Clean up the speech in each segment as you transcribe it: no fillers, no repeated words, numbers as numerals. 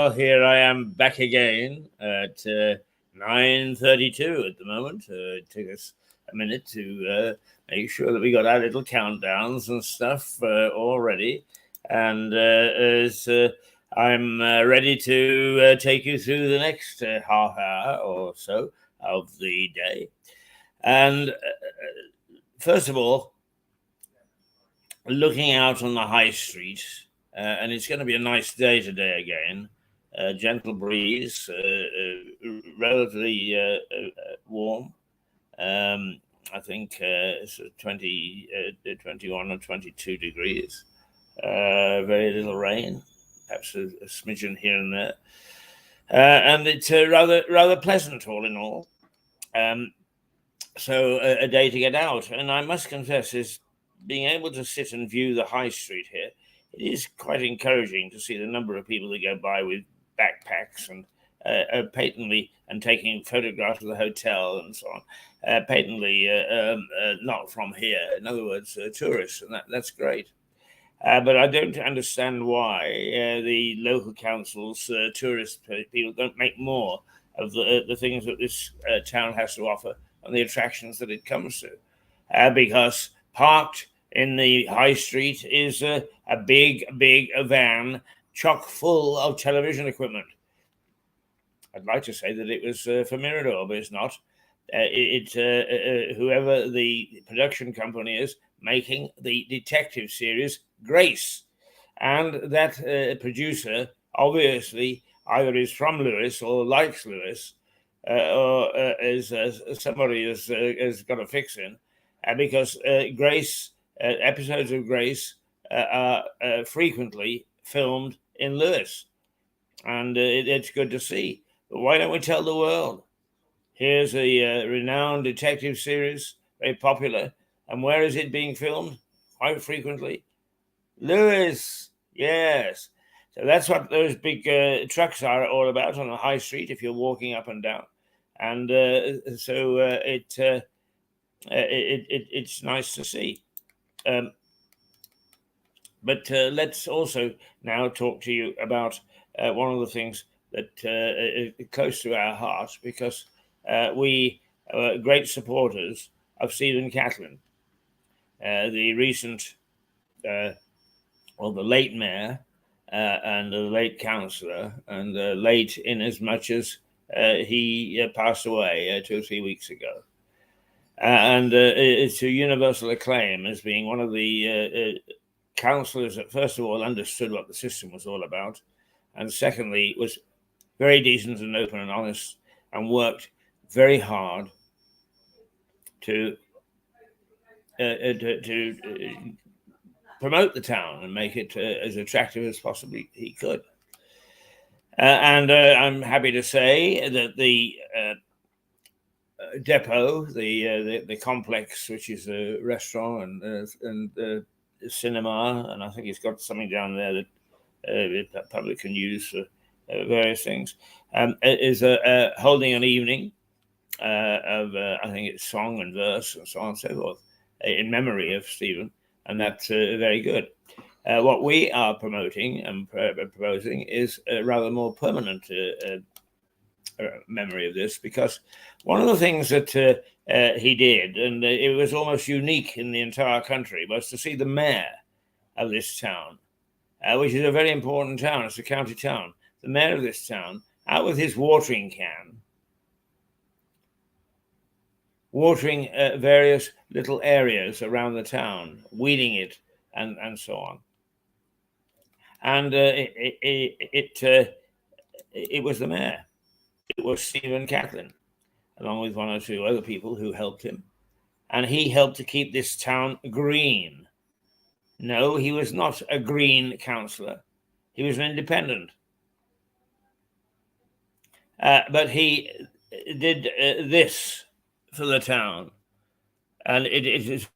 Well, here I am back again at 9:32 at the moment. It took us a minute to make sure that we got our little countdowns and stuff all ready. And as I'm ready to take you through the next half hour or so of the day. And first of all, looking out on the high street, and it's going to be a nice day today again. Gentle breeze, relatively warm. I think it's 21 or 22 degrees. Very little rain, perhaps a smidgen here and there. And it's rather pleasant all in all. So a day to get out. And I must confess, is being able to sit and view the high street here, it is quite encouraging to see the number of people that go by with backpacks and patently and taking photographs of the hotel and so on, patently not from here. In other words, tourists, and that's great. But I don't understand why the local councils, tourist people, don't make more of the things that this town has to offer and the attractions that it comes to, because parked in the high street is a big van chock full of television equipment. I'd like to say that it was for Mirador, but it's not. Whoever the production company is making the detective series Grace, and that producer obviously either is from Lewis or likes Lewis, or is somebody has got a fix in, because Grace episodes of Grace are frequently filmed in Lewis, and it's good to see. But why don't we tell the world? Here's a renowned detective series, very popular, and where is it being filmed? Quite frequently, Lewis. Yes. So that's what those big trucks are all about on the high street if you're walking up and down. And so it's nice to see. But let's also now talk to you about one of the things that is close to our hearts, because we are great supporters of Stephen Catlin, the recent, the late mayor and the late councillor, and late in as much as he passed away 2 or 3 weeks ago. And it's to universal acclaim as being one of the councillors that, first of all, understood what the system was all about, and secondly, was very decent and open and honest, and worked very hard to promote the town and make it as attractive as possibly he could. And I'm happy to say that the depot, the complex, which is a restaurant and cinema, and I think it's got something down there that the public can use for various things, is holding an evening of I think it's song and verse and so on and so forth in memory of Stephen, and that's very good. What we are promoting and proposing is a rather more permanent memory of this, because one of the things that he did, and it was almost unique in the entire country, was to see the mayor of this town, which is a very important town. It's a county town. The mayor of this town, out with his watering can, watering various little areas around the town, weeding it, and so on. And it was the mayor. It was Stephen Catlin, along with one or two other people who helped him. And he helped to keep this town green. No, he was not a green councillor. He was an independent. But he did this for the town. And it is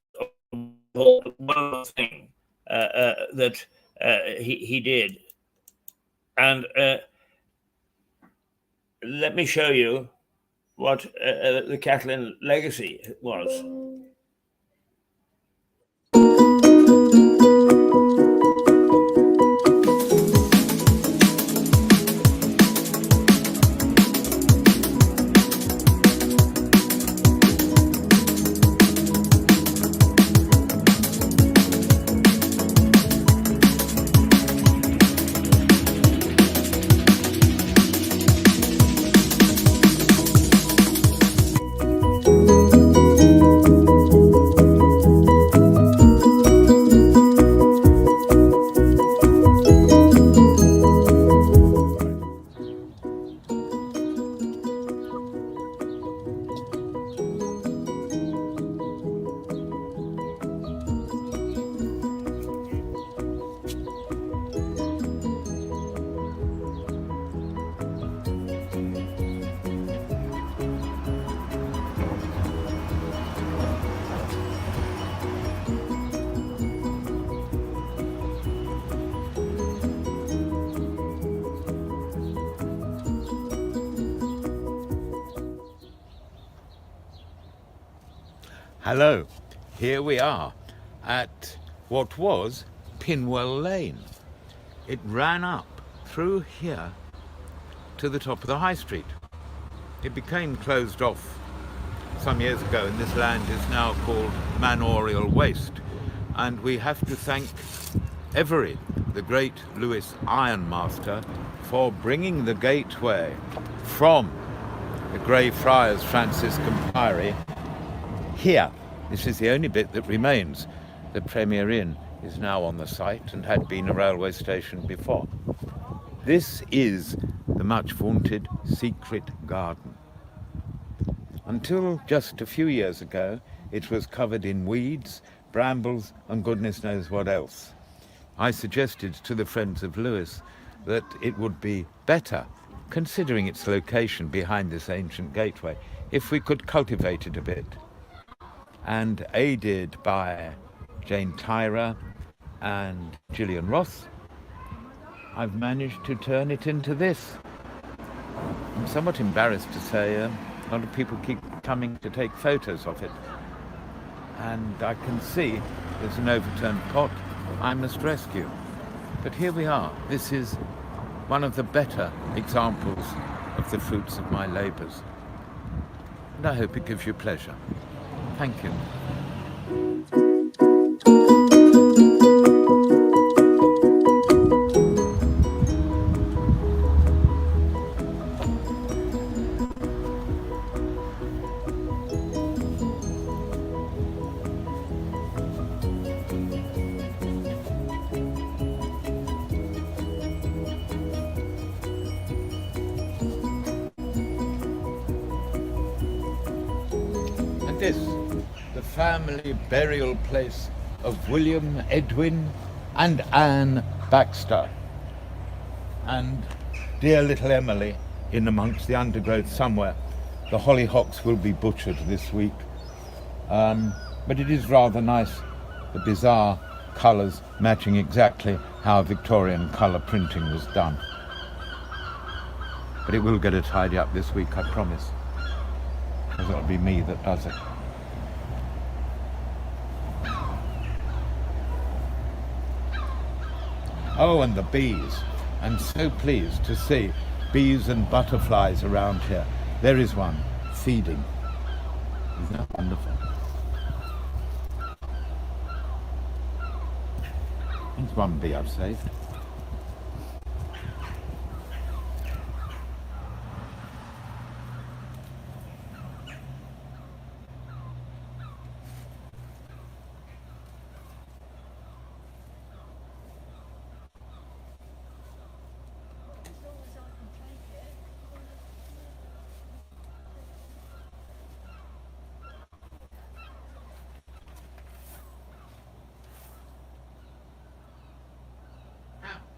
one thing that he did. And let me show you what the Catlin legacy was. Hello, here we are at what was Pinwell Lane. It ran up through here to the top of the High Street. It became closed off some years ago, and this land is now called Manorial Waste. And we have to thank Every, the great Lewis ironmaster, for bringing the gateway from the Grey Friars Franciscan Priory here. This is the only bit that remains. The Premier Inn is now on the site and had been a railway station before. This is the much vaunted secret garden. Until just a few years ago, it was covered in weeds, brambles, and goodness knows what else. I suggested to the friends of Lewis that it would be better, considering its location behind this ancient gateway, if we could cultivate it a bit. And aided by Jane Tyra and Gillian Ross, I've managed to turn it into this. I'm somewhat embarrassed to say a lot of people keep coming to take photos of it. And I can see there's an overturned pot I must rescue. But here we are. This is one of the better examples of the fruits of my labours. And I hope it gives you pleasure. Thank you. This, the family burial place of William Edwin and Anne Baxter. And dear little Emily in amongst the undergrowth somewhere. The hollyhocks will be butchered this week. But it is rather nice, the bizarre colours matching exactly how Victorian colour printing was done. But it will get a tidy up this week, I promise. Because it'll be me that does it. Oh, and the bees. I'm so pleased to see bees and butterflies around here. There is one feeding. Isn't that wonderful? There's one bee I've saved.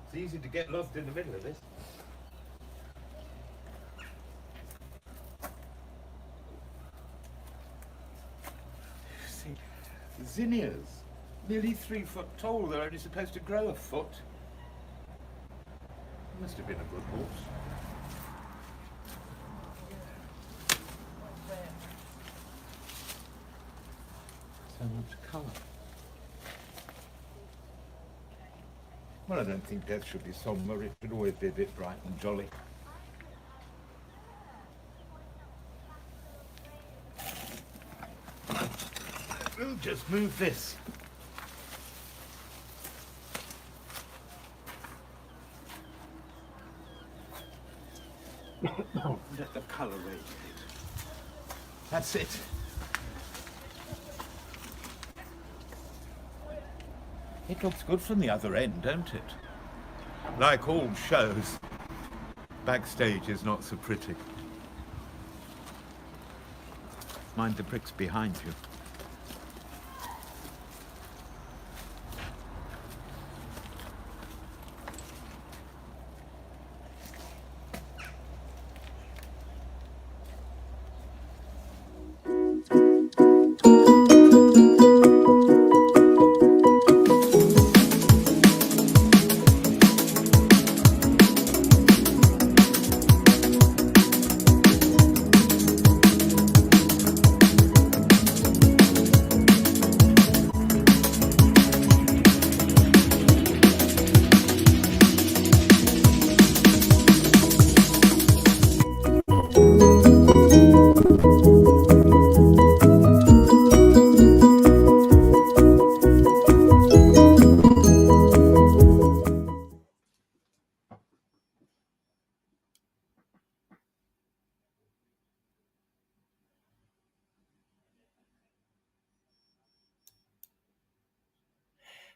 It's easy to get lost in the middle of this. See, zinnias, nearly 3 foot tall, they're only supposed to grow a foot. Must have been a good horse. So much colour. Well, I don't think death should be somber. It should always be a bit bright and jolly. We'll just move this. Let the colour radiate. That's it. It looks good from the other end, don't it? Like all shows, backstage is not so pretty. Mind the bricks behind you.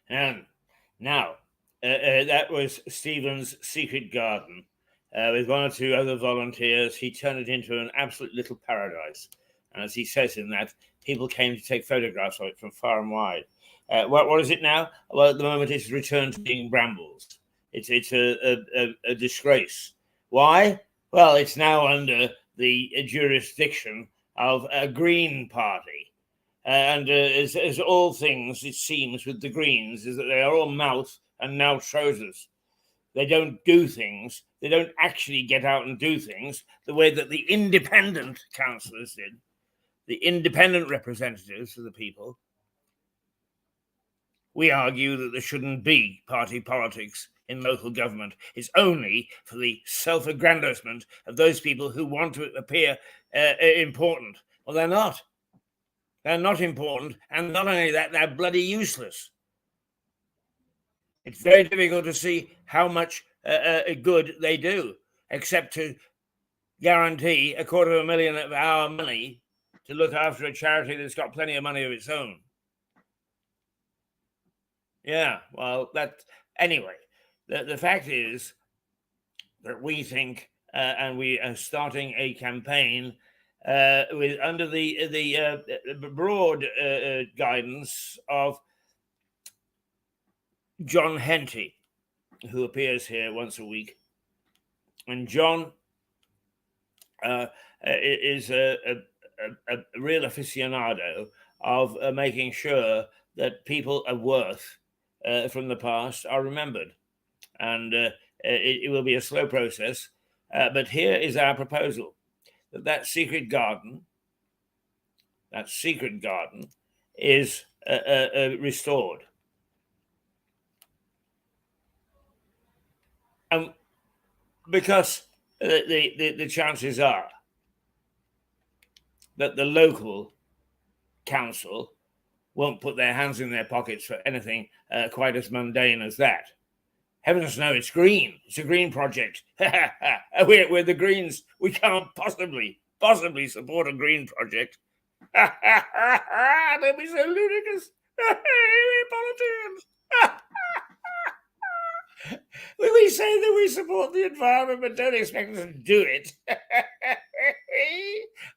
Now, that was Stephen's secret garden. With one or two other volunteers, he turned it into an absolute little paradise. And as he says in that, people came to take photographs of it from far and wide. What is it now? Well, at the moment, it's returned to being brambles. It's a disgrace. Why? Well, it's now under the jurisdiction of a Green Party. And as all things, it seems, with the Greens, is that they are all mouth and now trousers. They don't do things. They don't actually get out and do things the way that the independent councillors did, the independent representatives of the people. We argue that there shouldn't be party politics in local government. It's only for the self-aggrandizement of those people who want to appear important. Well, they're not. They're not important, and not only that, they're bloody useless. It's very difficult to see how much good they do, except to guarantee $250,000 of our money to look after a charity that's got plenty of money of its own. Yeah, well, anyway, the fact is that we think, and we are starting a campaign with under the broad guidance of John Henty, who appears here once a week. And John is a real aficionado of making sure that people of worth from the past are remembered. And it will be a slow process. But here is our proposal, that secret garden is restored. Because the chances are that the local council won't put their hands in their pockets for anything quite as mundane as that. Heavens no, it's green. It's a green project. We're the Greens. We can't possibly support a green project. That'd be so ludicrous. Politicians. We say that we support the environment, but don't expect us to do it.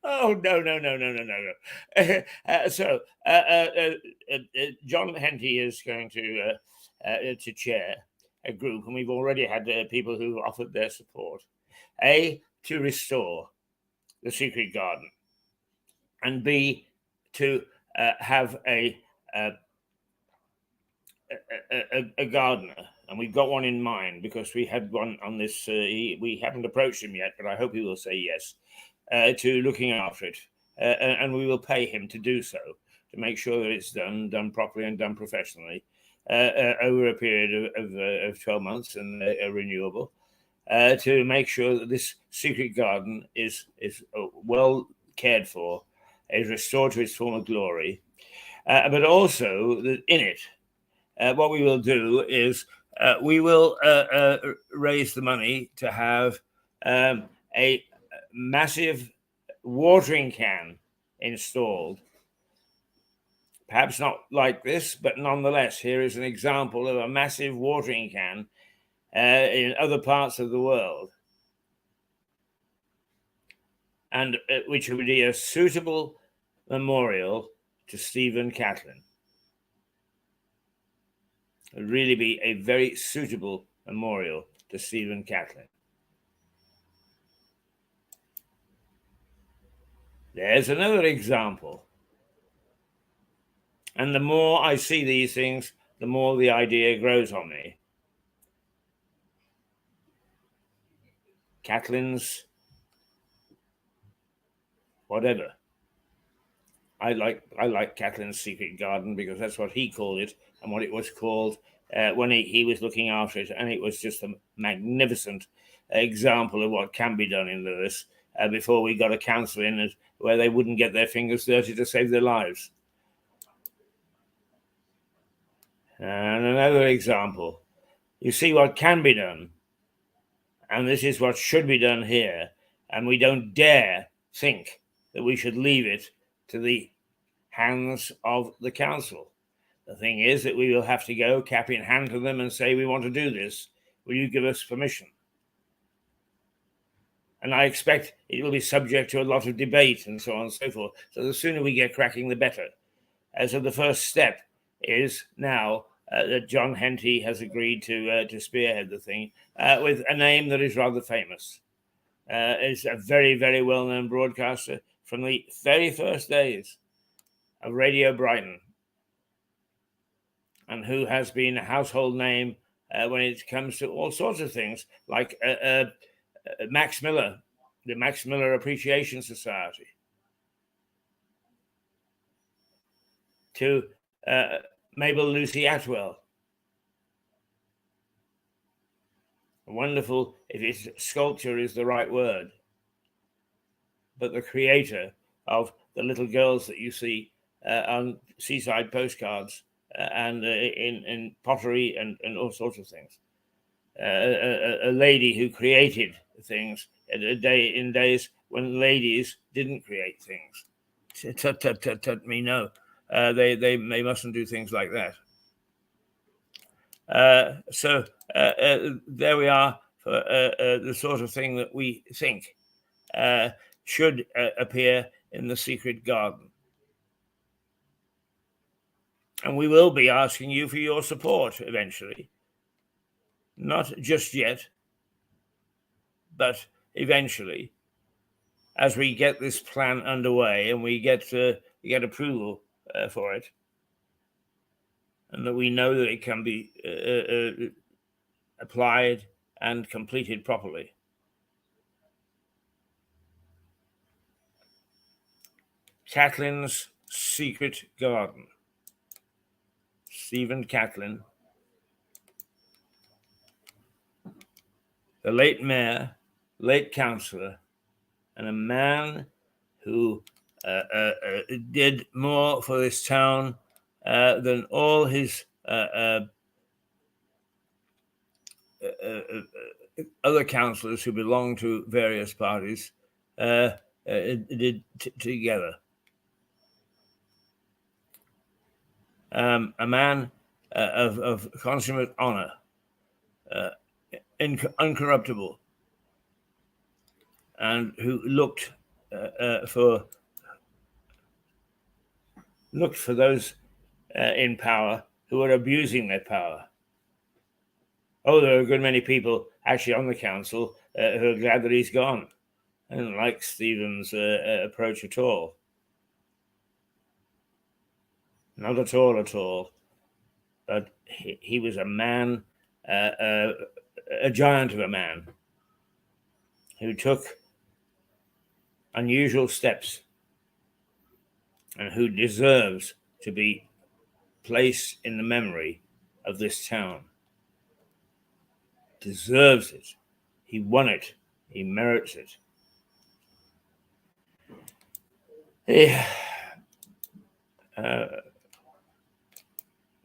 Oh, no. So John Henty is going to chair a group, and we've already had people who offered their support. A, to restore the secret garden, and B, to have a gardener. And we've got one in mind because we had one on this. We haven't approached him yet, but I hope he will say yes to looking after it. And we will pay him to do so, to make sure that it's done properly and done professionally over a period of 12 months and renewable, to make sure that this secret garden is well cared for, is restored to its former glory, but also that in it, what we will do is we will raise the money to have a massive watering can installed. Perhaps not like this, but nonetheless, here is an example of a massive watering can in other parts of the world, and which would be a suitable memorial to Stephen Catlin. It would really be a very suitable memorial to Stephen Catlin. There's another example. And the more I see these things, the more the idea grows on me. Catlin's whatever. I like Catlin's secret garden because that's what he called it and what it was called when he was looking after it. And it was just a magnificent example of what can be done in Lewis before we got a council in where they wouldn't get their fingers dirty to save their lives. And another example, you see what can be done, and this is what should be done here, and we don't dare think that we should leave it to the hands of the council. The thing is that we will have to go cap in hand to them and say, we want to do this. Will you give us permission? And I expect it will be subject to a lot of debate and so on and so forth. So the sooner we get cracking, the better. So the first step is now that John Henty has agreed to spearhead the thing with a name that is rather famous. Is a very, very well-known broadcaster from the very first days of Radio Brighton, and who has been a household name when it comes to all sorts of things, like Max Miller, the Max Miller Appreciation Society, to Mabel Lucy Atwell. Wonderful, if it's sculpture is the right word, but the creator of the little girls that you see on seaside postcards and in pottery and all sorts of things. A lady who created things in days when ladies didn't create things. Tut me no. They mustn't do things like that. So there we are for the sort of thing that we think should appear in the secret garden. And we will be asking you for your support eventually. Not just yet, but eventually, as we get this plan underway and we get approval for it, and that we know that it can be applied and completed properly. Catlin's Secret Garden. Stephen Catlin, the late mayor, late councillor, and a man who did more for this town than all his other councillors who belonged to various parties did together. A man of consummate honor, uncorruptible, and who looked for those in power who were abusing their power. Oh, there are a good many people actually on the council who are glad that he's gone. I don't like Stephen's approach at all. Not at all. But he was a man, a giant of a man, who took unusual steps and who deserves to be placed in the memory of this town. Deserves it. He won it. He merits it.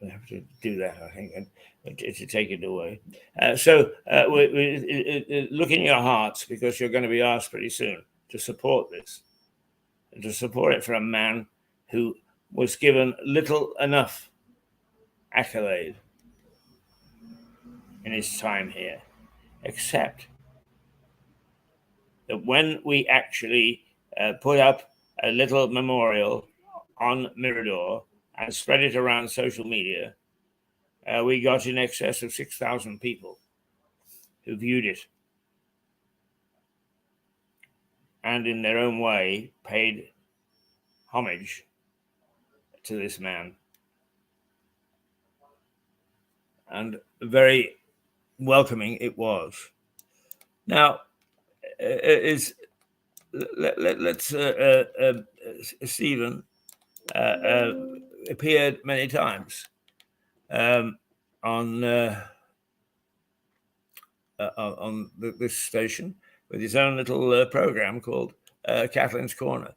We have to do that, I think, and to take it away. So look in your hearts, because you're going to be asked pretty soon to support this, and to support it for a man who was given little enough accolade in his time here, except that when we actually put up a little memorial on Mirador and spread it around social media, we got in excess of 6,000 people who viewed it and in their own way paid homage to this man. And very welcoming it was. Now, let's Stephen appeared many times on this station with his own little program called Catlin's Corner,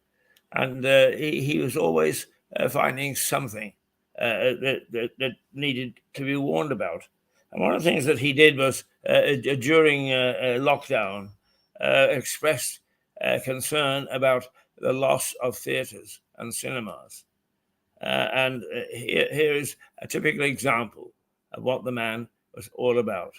and he was always finding something that needed to be warned about. And one of the things that he did was during lockdown expressed concern about the loss of theatres and cinemas. And here is a typical example of what the man was all about.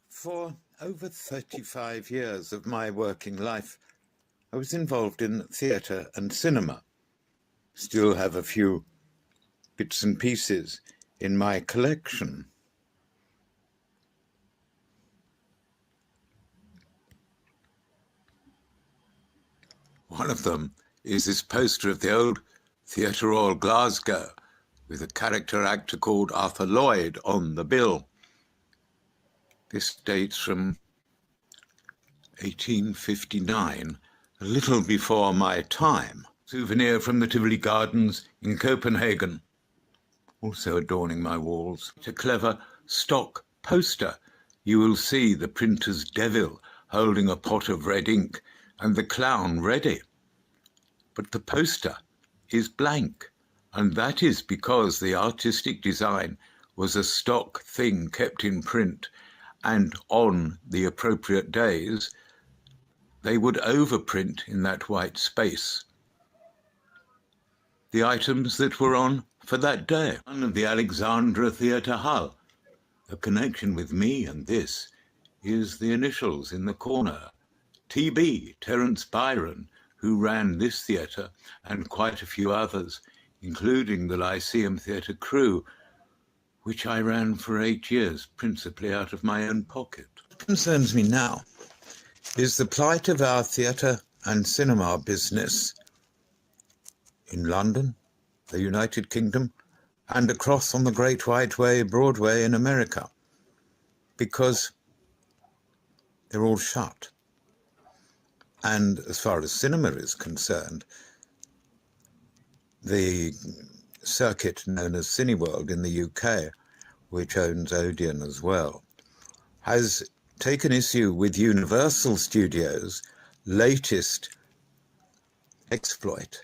For over 35 years of my working life, I was involved in theatre and cinema. Still have a few bits and pieces in my collection. One of them is this poster of the old Theatre Royal Glasgow with a character actor called Arthur Lloyd on the bill. This dates from 1859, a little before my time. Souvenir from the Tivoli Gardens in Copenhagen, also adorning my walls. It's a clever stock poster. You will see the printer's devil holding a pot of red ink and the clown ready. But the poster is blank, and that is because the artistic design was a stock thing kept in print, and on the appropriate days, they would overprint in that white space the items that were on for that day. One of the Alexandra Theatre Hall. A connection with me and this is the initials in the corner. TB, Terence Byron, who ran this theatre and quite a few others, including the Lyceum Theatre crew, which I ran for 8 years, principally out of my own pocket. What concerns me now is the plight of our theatre and cinema business in London, the United Kingdom, and across on the Great White Way, Broadway in America, because they're all shut. And as far as cinema is concerned, the circuit known as Cineworld in the UK, which owns Odeon as well, has taken issue with Universal Studios' latest exploit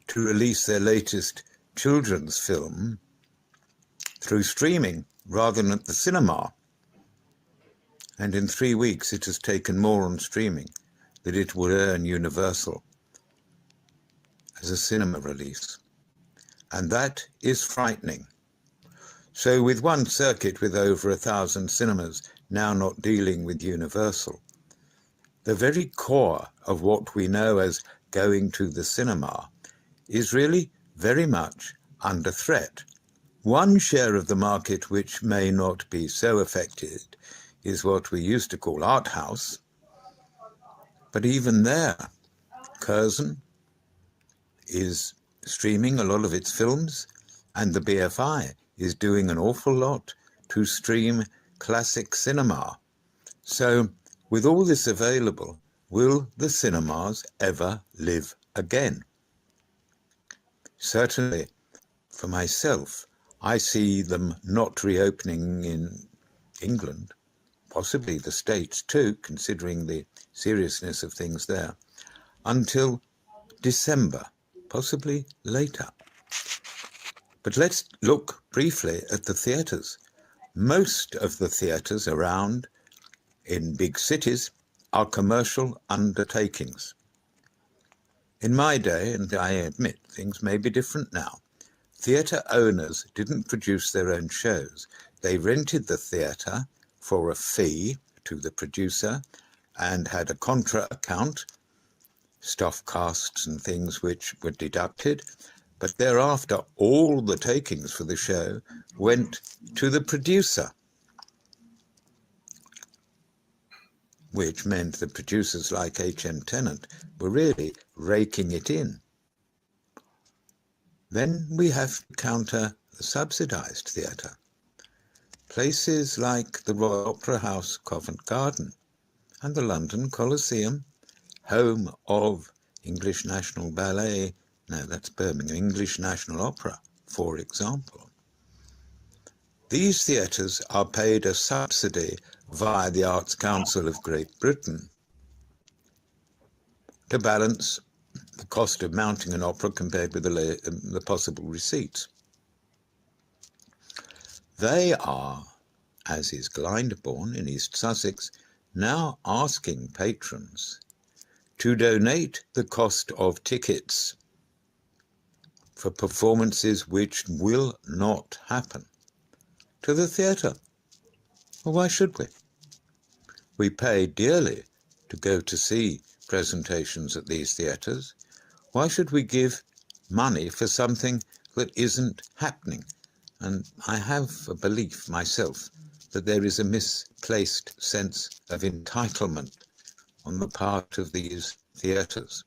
to release their latest children's film through streaming rather than at the cinema. And in 3 weeks it has taken more on streaming than it would earn Universal as a cinema release. And that is frightening. So with one circuit with over 1,000 cinemas now not dealing with Universal, the very core of what we know as going to the cinema is really very much under threat. One share of the market which may not be so affected is what we used to call art house. But even there, Curzon is streaming a lot of its films, and the BFI is doing an awful lot to stream classic cinema. So with all this available, will the cinemas ever live again? Certainly, for myself, I see them not reopening in England, possibly the States too, considering the seriousness of things there, until December, possibly later. But let's look briefly at the theatres. Most of the theatres around in big cities are commercial undertakings. In my day, and I admit things may be different now, theatre owners didn't produce their own shows. They rented the theatre for a fee to the producer and had a contra account, staff costs and things which were deducted, but thereafter all the takings for the show went to the producer, which meant the producers like H.M. Tennant were really raking it in. Then we have to counter the subsidised theatre. Places like the Royal Opera House, Covent Garden, and the London Coliseum, home of English National Ballet, No, that's Birmingham, English National Opera, for example. These theatres are paid a subsidy via the Arts Council of Great Britain to balance the cost of mounting an opera compared with the possible receipts. They are, as is Glyndebourne in East Sussex, now asking patrons to donate the cost of tickets for performances which will not happen to the theatre. Well, why should we? We pay dearly to go to see presentations at these theatres. Why should we give money for something that isn't happening? And I have a belief myself that there is a misplaced sense of entitlement on the part of these theatres.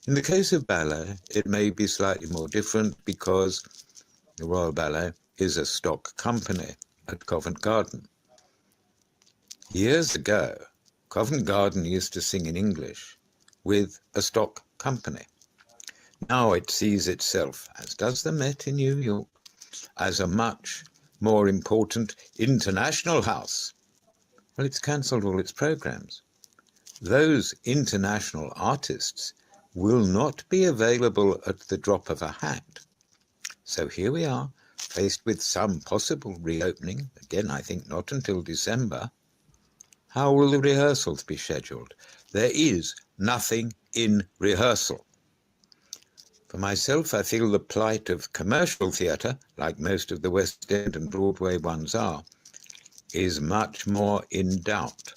In the case of ballet, it may be slightly more different because the Royal Ballet is a stock company at Covent Garden. Years ago, Covent Garden used to sing in English with a stock company. Now it sees itself, as does the Met in New York, as a much more important international house. Well, it's cancelled all its programs. Those international artists will not be available at the drop of a hat. So here we are, faced with some possible reopening, again I think not until December. How will the rehearsals be scheduled? There is nothing in rehearsal. For myself, I feel the plight of commercial theatre, like most of the West End and Broadway ones are, is much more in doubt.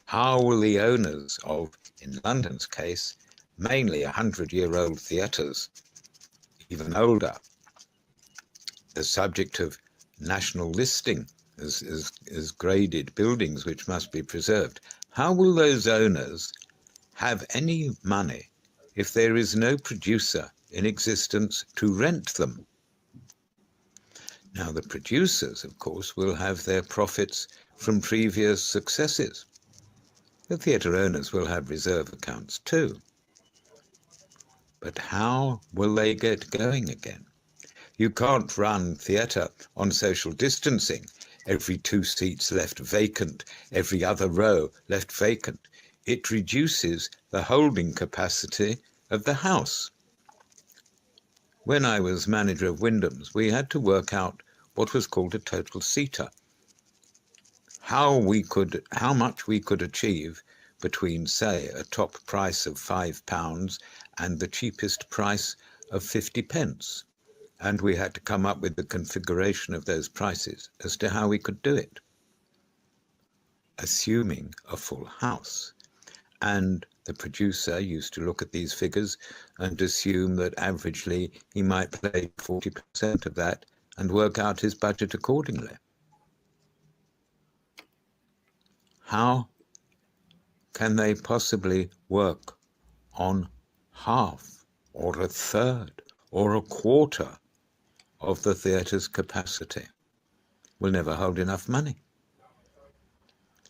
How will the owners of, in London's case, mainly 100-year-old theatres, even older, the subject of national listing as graded buildings which must be preserved, how will those owners have any money if there is no producer in existence to rent them? Now, the producers, of course, will have their profits from previous successes. The theatre owners will have reserve accounts too. But how will they get going again? You can't run theatre on social distancing. Every 2 seats left vacant, every other row left vacant. It reduces the holding capacity of the house. When I was manager of Wyndham's, we had to work out what was called a total seater. How much we could achieve between, say, a top price of £5 and the cheapest price of 50 pence. And we had to come up with the configuration of those prices as to how we could do it, assuming a full house. And the producer used to look at these figures and assume that averagely he might play 40% of that and work out his budget accordingly. How can they possibly work on half or a third or a quarter of the theatre's capacity? Will never hold enough money.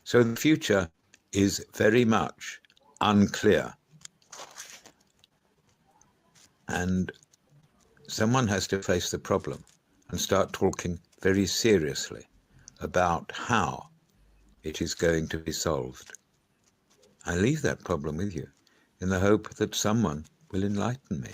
So the future is very much unclear. And someone has to face the problem and start talking very seriously about how it is going to be solved. I leave that problem with you in the hope that someone will enlighten me.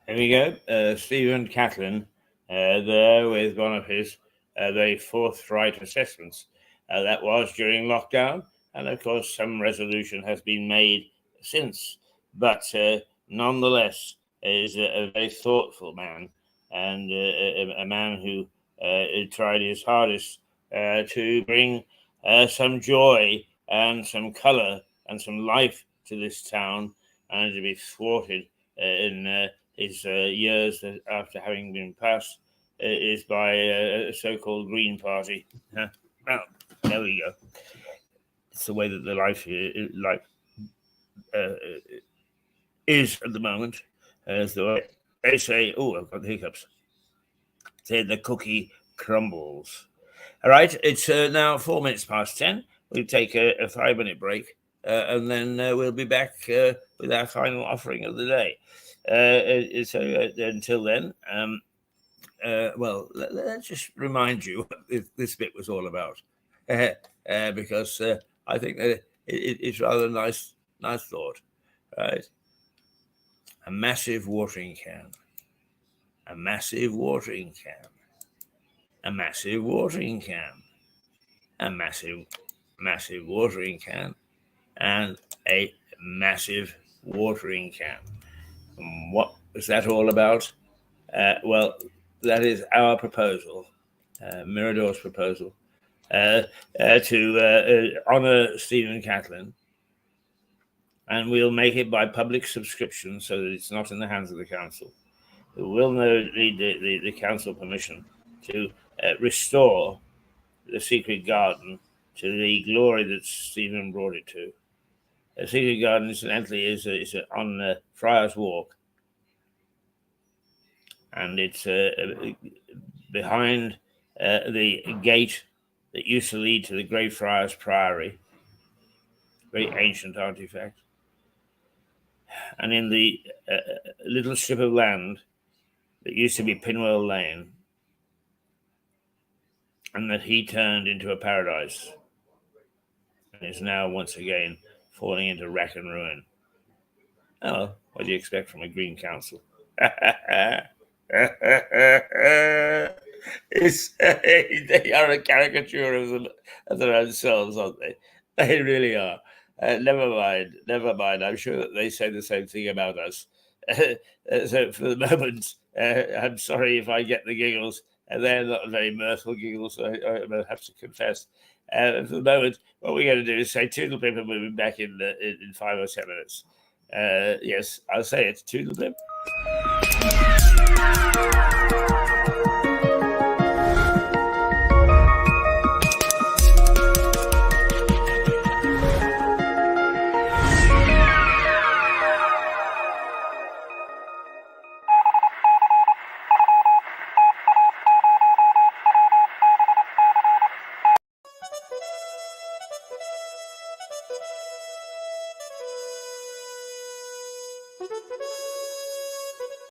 Here we go, Stephen Catlin, there with one of his very forthright assessments. That was during lockdown, and of course some resolution has been made since. But nonetheless, is a very thoughtful man, and a man who tried his hardest to bring some joy and some colour and some life to this town, and to be thwarted in his years after having been passed is by a so-called Green Party. Well, there we go. It's the way that the life is at the moment. So they say, "Oh, I've got the hiccups." Say the cookie crumbles. All right, it's now 4 minutes past 10. We'll take a 5-minute break, and then we'll be back with our final offering of the day. So until then, well, let's just remind you what this bit was all about, because I think that it's rather a nice thought, right? A massive watering can, a massive watering can, a massive watering can, a massive watering can, and a massive watering can. And what was that all about? Well, that is our proposal, Mirador's proposal, to honour Stephen Catlin, and we'll make it by public subscription so that it's not in the hands of the council. We will need the council permission to restore the secret garden to the glory that Stephen brought it to. The secret garden, incidentally, is on Friar's Walk, and it's behind the gate that used to lead to the Greyfriars Priory, very ancient artifact. And in the little strip of land that used to be Pinwell Lane, and that he turned into a paradise, and is now once again falling into wreck and ruin. Oh, what do you expect from a Green Council? They are a caricature of their own selves, aren't they? They really are. Never mind. I'm sure that they say the same thing about us. So for the moment, I'm sorry if I get the giggles. They're not very mirthful giggles, I have to confess. For the moment, what we're going to do is say toodle pip, and we'll be back in 5 or 10 minutes. Yes, I'll say it. Toodle pip.